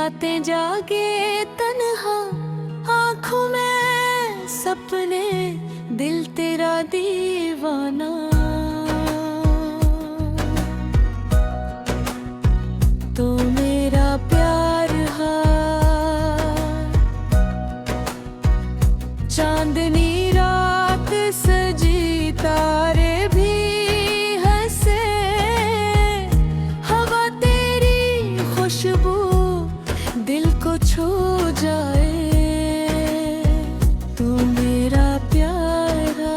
रातें जागे तन्हा, आंखों में सपने, दिल तेरा दीवाना। तो मेरा प्यार हा, चांदनी रात सजी, तारे भी हंसे, हवा तेरी खुशबू दिल को छू जाए। तू मेरा प्यारा,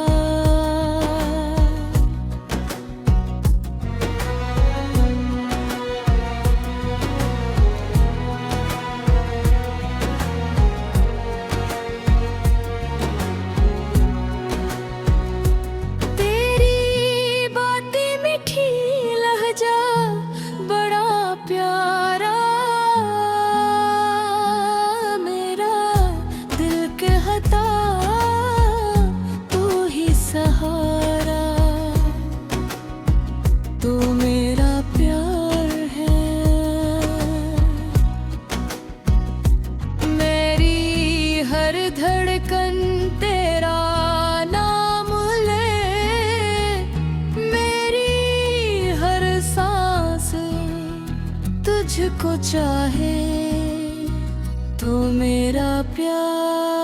तेरी बातें मीठी लहजा बड़ा प्यारा, मेरा दिल कहता तू ही सहारा। तू मेरा प्यार है, मेरी हर धड़कन तेरा नाम ले, मेरी हर सांस तुझको चाहे। तू मेरा प्यार।